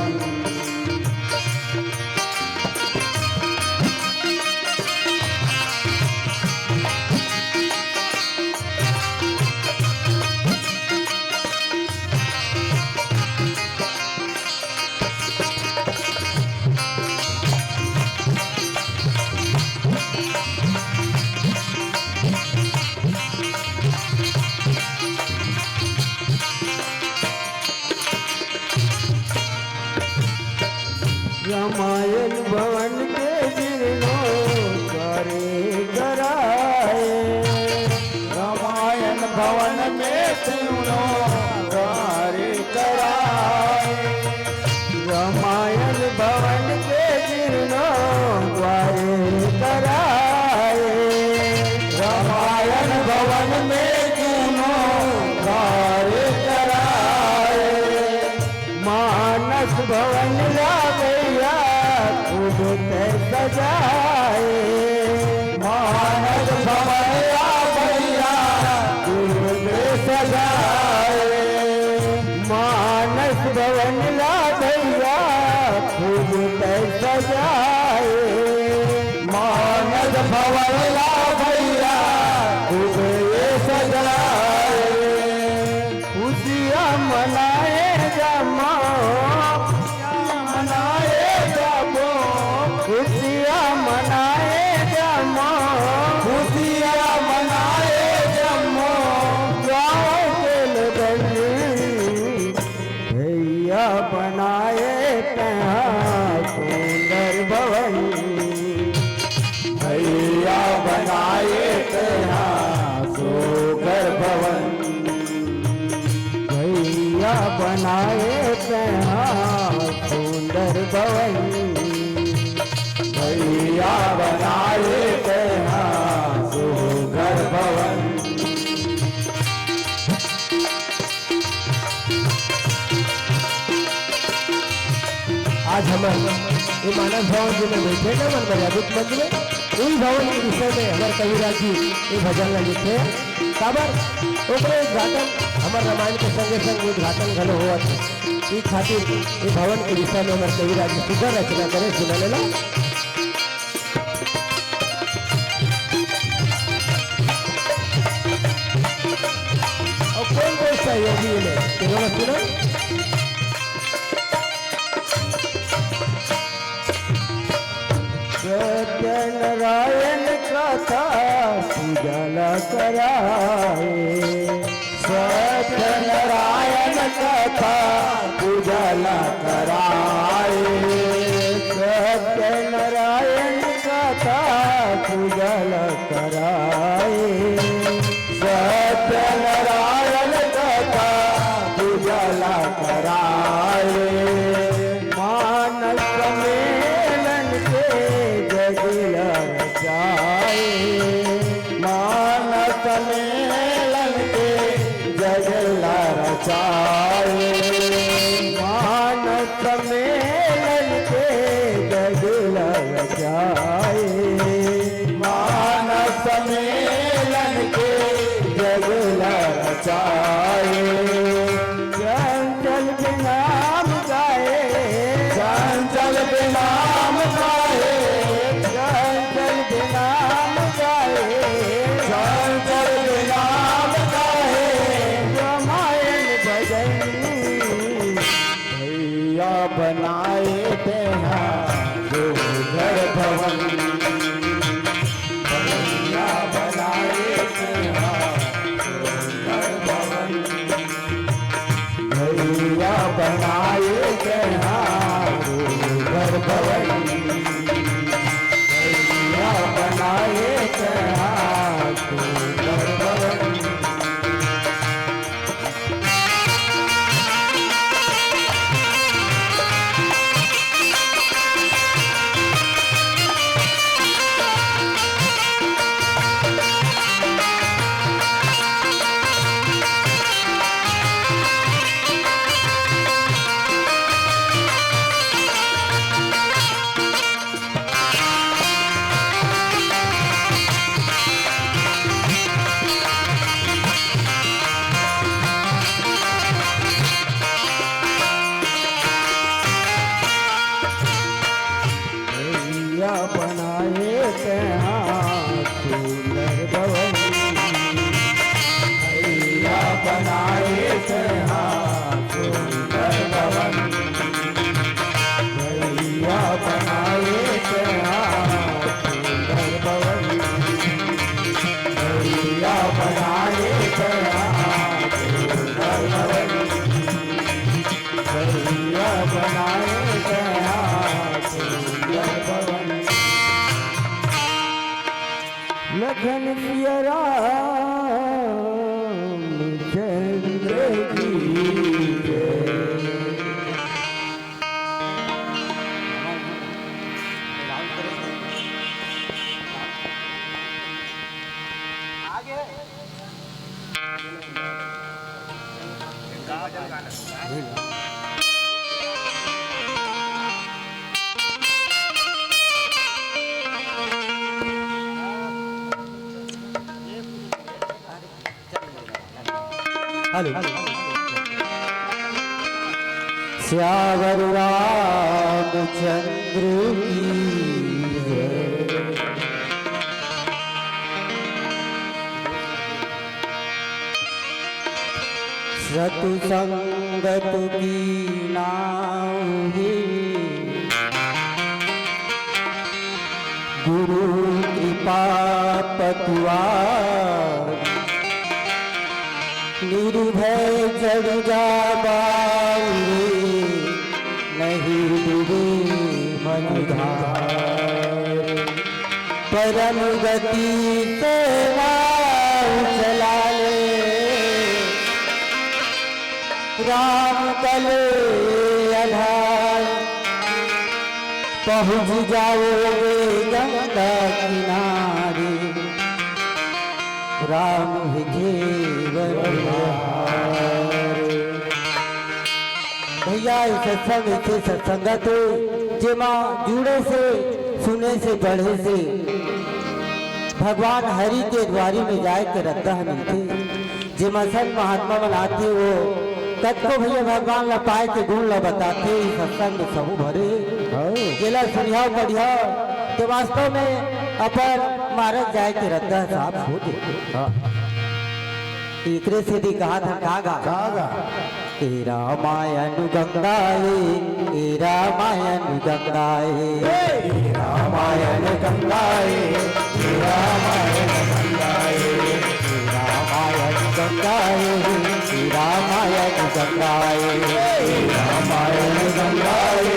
रामायण भवन के जीर्णोद्धार कराए, रामायण भवन में जीर्णोद्धार कराए, रामायण भवन के जीर्णोद्धार कराए, रामायण भवन में जीर्णोद्धार कराए, मानस भवन ला भैया खूब ते सजाए, मानस भवन या भैया खूब सजाए, मानस भवन ला भैया खूब पैसा जाए, मानस भवन ला भैया खूब ये सजाए, खुशियाँ मनाए जमा मनाए जमो, खुशियाँ मनाए जमा, खुशियाँ मनाए जमो, गाँव के लगन भैया बनाए तहाँ सुंदर भवन, भैया बनाए तहाँ सुंदर भवन, भैया बनाए तहाँ सुंदर भवन, भैया बनाए तहाँ सुंदर भवन। आज हम ये मानस भवन जी में बैठे ना मन मर्यादित मंच में, उस भवन के विषय में हमारे कविराज जी ये भजन ला लिखे काबर ओकरे उद्घाटन हमारे रामायण के संगे संग उद्घाटन घलो हुआ था। इस खातिर ये भवन के विषय में हमारे कविराज जी सुंदर रचना करे सुना लेला। और कौन कौन सहयोगी में सुना सत्यनारायण कथा पूजला कराए, सत्यनारायण कथा पूजला कराए, सत्यनारायण कथा पूजला कराए, सत्यनारायण कथा पूजला कराए, मानस सम्मेलन के जगिया रचाए, मानस सम्मेलन के जगिया रचाए, मानस सम्मेलन के जगिया रचाए, मानस सम्मेलन के जगिया रचाए, चंचल के नाम गाए, चंचल के नाम गाए, चंचल के नाम गाए, चंचल के नाम गाए, रामायण भजन भैया बनाए तहाँ सुंदर भवन, भैया बनाए तहाँ सुंदर भवन, भैया बनाए तहाँ सुंदर भवन, भैया बनाए तहाँ सुंदर भवन। भैया बनाए तहाँ सुंदर भवन, भैया बनाए तहाँ सुंदर भवन, भैया बनाए तहाँ सुंदर भवन, भैया बनाए तहाँ सुंदर भवन, भैया बनाए तहाँ सुंदर भवन। लखन सिया राम चंद्र की जय। हेलो श्यावर रामचंद्र की जय। सतु संगत की नाहि गुरु कृपा पतुआर निर्भय जग जाबाऊरे नहीं डूबे मन धार परम गति से नाव चला ले राम कले आधार पहुँच जाओगे गंगा किनारे राम ही जीवन भैया सत्संग से सत्संगत जेमा जुड़े से सुने से पढ़े से भगवान हरि के द्वारी में जाए के रद्दा मिलते जेमा सब महात्मा बनाते वो तत्को भैया भगवान ला पाए के गुण ला बताते सत्संग सबू भरे जेला सुनिया बढ़िया तो वास्तव में अपन मारत जाए के रद्दा साफ हो जाते एकरे से दी कहा था कागा ए रामायण गंगाए ए रामायण गंगाए ए रामायण गंगाए ए रामायण गंगाए ए रामायण गंगाए ए रामायण गंगाए ए रामायण गंगाए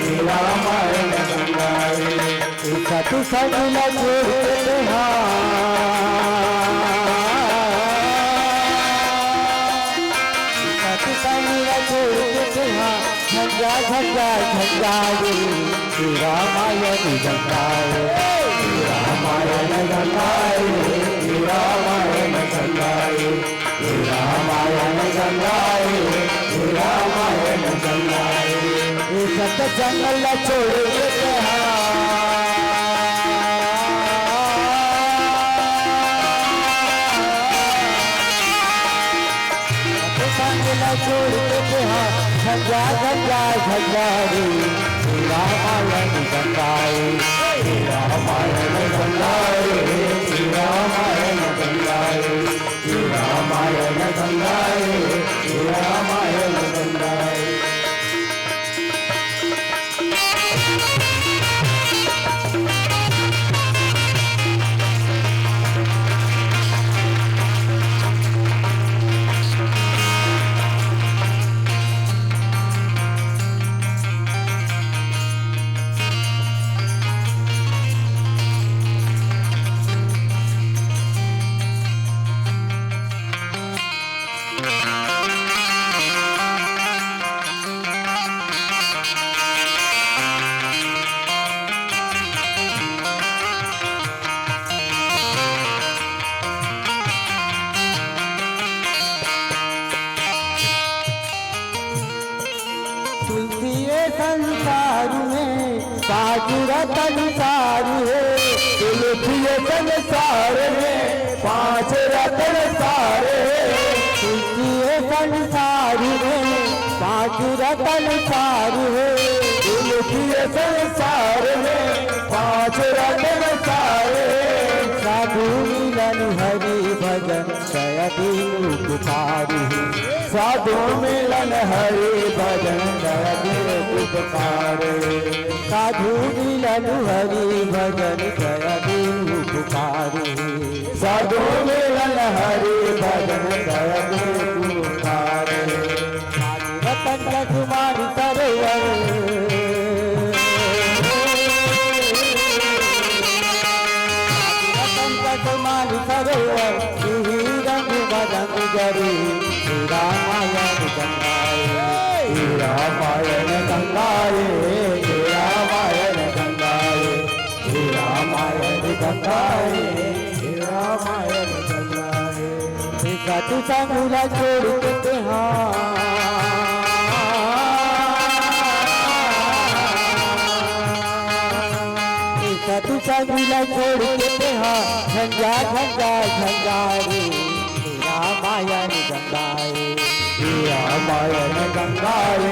ए रामायण गंगाए सतु संग छोड़ते झंझा झंझा झंझाए रामायण गंगाए रामायण गंगाए रामायण गंगाए रामायण गंगाए रामायण गंगाए सत जंगल छोड़ छोड़ के झंझा झंझा झंझाए रामायण गंगाए रामायण गंगाए रामायण गंगाए रामायण गंगाए रामायण गंगाए संसार में पाँच रतन सार है तुलसी संसार में पाँच रतन सार है तुलसी संसार में पाँच रतन सार है तुलसी संसार में पाँच रतन सार है साधु मिलन हरि भजन जय दीन पुकारी साधु मिलन हरि भजन जय दीन पुकारे साधु मिलन हरि भजन जय दीन पुकारे साधु मिलन हरि भजन जय दीन पुकारे रतन कुमार सरोवर कुमार सरोवर रंग बदन जरी रामायण गंगाए रामायण गंगाए रामायण गंगाए रामायण गंगाए रामायण गंगाए सतु संगुला छोड़ के सतु संगुला छोड़ के झंझा झंझा झंझाए रामायण गंगाए रामायण गंगाए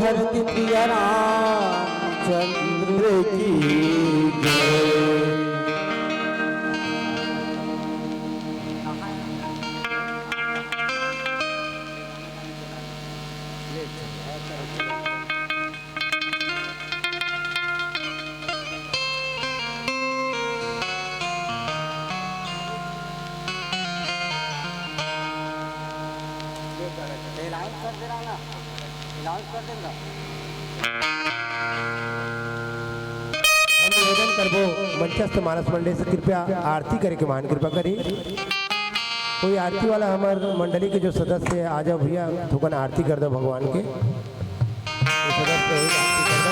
भरत प्रिय रामचंद्र की जय। हम निवेदन करबो मंचस्थ मानस मंडली से कृपया आरती करे के मान कृपा करी। कोई आरती वाला हमारे मंडली के जो सदस्य है आ जाओ भैया, थोकन आरती कर दो भगवान के। जो सदस्य है आरती कर दो।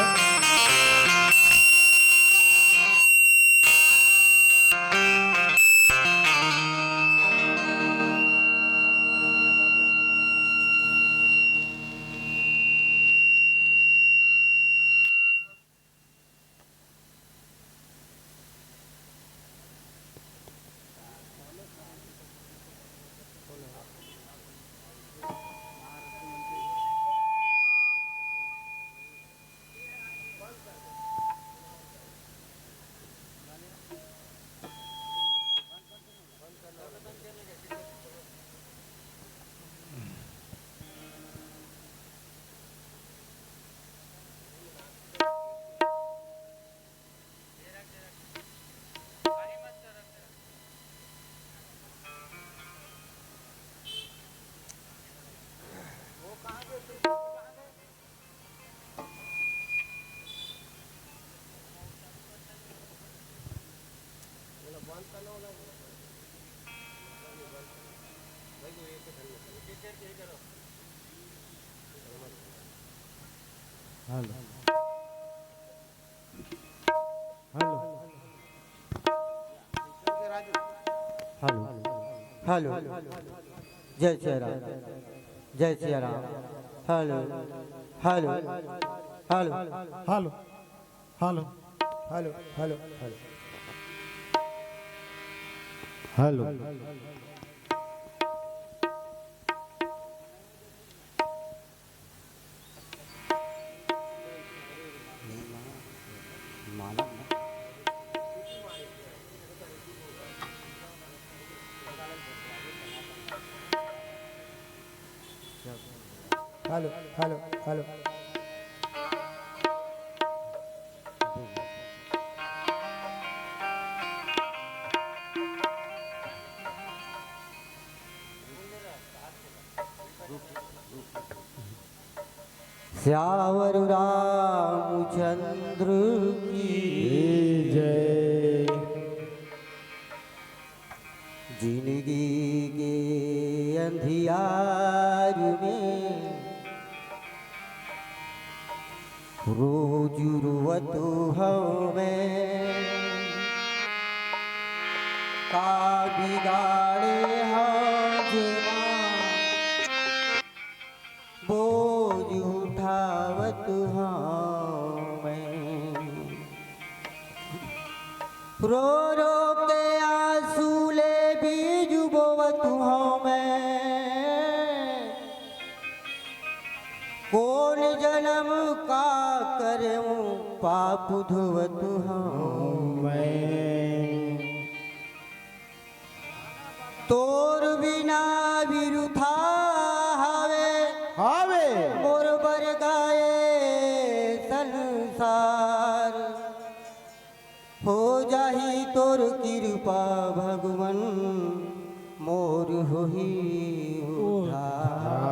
हेलो हेलो हेलो जय श्री राम, जय Shri Ram. Hello hello hello hello hello hello hello hello hello hello hello hello Siyavar Ramchandra की जय। जिंदगी के अंधियार में रोज रुवत हमें का बिगाड़े हाजमा बोझ उठावत हमें रो रो के आंसू ले बीज बोवत हमें कौन जन्म का करूं पाप धुवत हमें तोर बिना विरुथा हवे हावे मोर बर गाए संसार हो जाही तोर कृपा भगवन मोर होही उद्धार।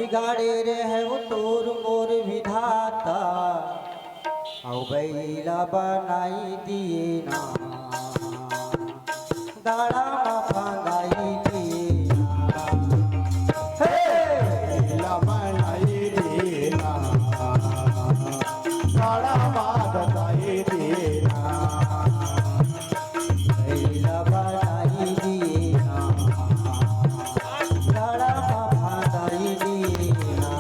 बिगाड़े रे है वो तोर मोर विधाता औ बैला बनाई दिए ना गाड़ा में फंगाई दिए ना हे बैला बनाई देना काड़ा बादताई देना बैला बनाई दिए ना गाड़ा में फंगाई दिए ना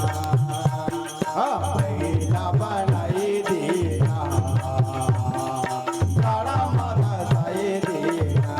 बैला बनाई देना काड़ा बादताई देना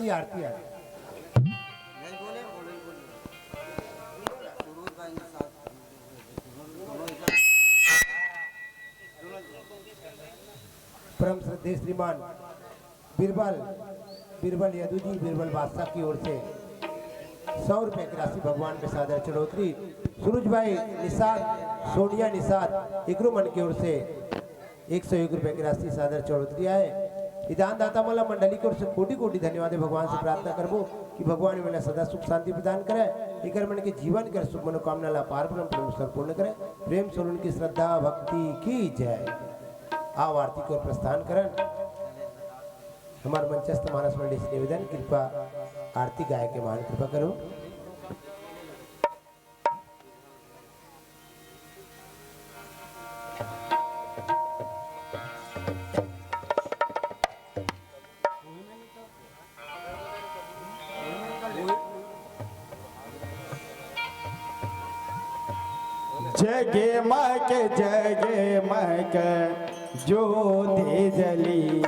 आरती आरती आरती परम श्रद्धेय श्रीमान बीरबल बीरबल यदु जी बीरबल बादशाह की ओर से 100 रुपए की राशि भगवान पे सादर चढ़ोतरी। सूरज भाई निसार सोनिया निसार इग्रुमन की ओर से 101 रुपए की राशि सादर चढ़ोतरी आए। विधान दाता मला मंडली की ओर से कोटि कोटि धन्यवाद है। भगवान से प्रार्थना करबो कि भगवान मैंने सदा सुख शांति प्रदान करे, इकर मन के जीवन कर सुख मनोकामना ला पार ब्रह्म परमेश्वर पूर्ण करे। प्रेम से उनकी श्रद्धा भक्ति की जय। आओ आरती को प्रस्थान करन। हमारे मंचस्थ मानस मंडली से निवेदन कृपा आरती गाय के मान कृपा करो। जगे मक ज्योति जली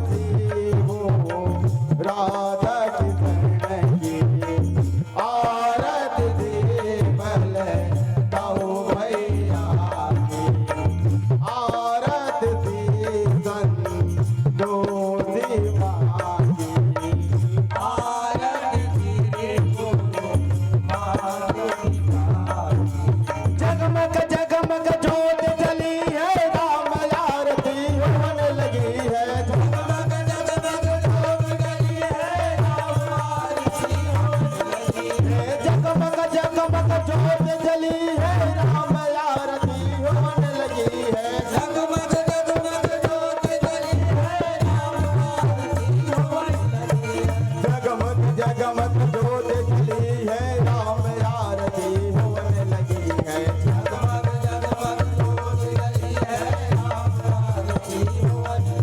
आरती हो राधा कृष्ण की आरती दे बल गाओ भैया की आरती दे संतोषी माँ की आरती दे जगमग जगमग ज्योत जली है राम आरती होने लगी है जगमग जगमग ज्योत जली है राम आरती होने लगी है जगमग जगमग ज्योत जली है राम आरती होने लगी है जगमग जगमग ज्योत जली है राम आरती होने लगी है जगमग जगमग ज्योत जली है राम आरती होने लगी है जगमग जगमग ज्योत जली है राम आरती होने लगी है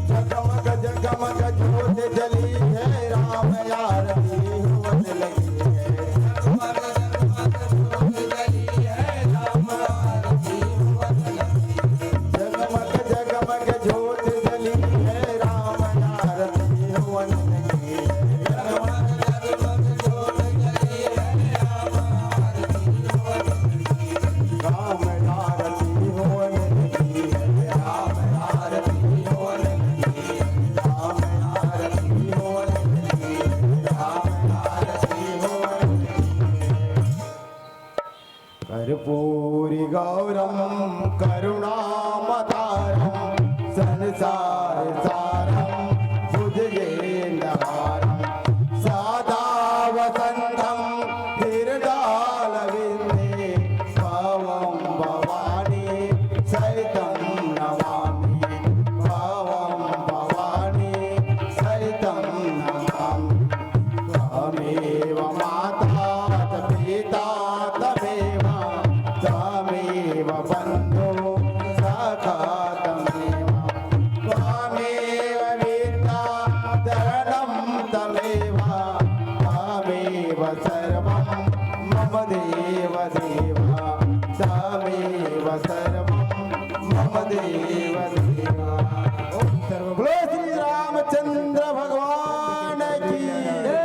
जगमग जगमग ज्योत जली है राम आरती होने लगी है जगमग जगमग ज्योत जली है राम आरती होने लगी है जगमग जगमग ज्योत जली है राम आरती होने लगी है जगमग जगमग ज्योत जली है राम आरती होने लगी है राम आरती होने लगी है राम आरती होने लगी है राम आरती होने लगी है कर्पूरी गौरम करुणामतारम संसार सारम भुजगेन्द्रहारम सदा वसंतम हृदयालविन्दे भवं भवानी सहितं नमामि भवं भवानी सहितं नमामि त्वमेव माता पिता तमेव त्वमेव बन्धु सखा तमेव त्वमेव विद्या धरणं तमेव त्वमेव सर्वं मम देव देव त्वमेव सर्वं मम देव देव ओम सर्व बोलो श्री रामचंद्र भगवान की जय।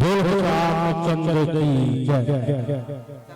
बोल रामचंद्र की जय।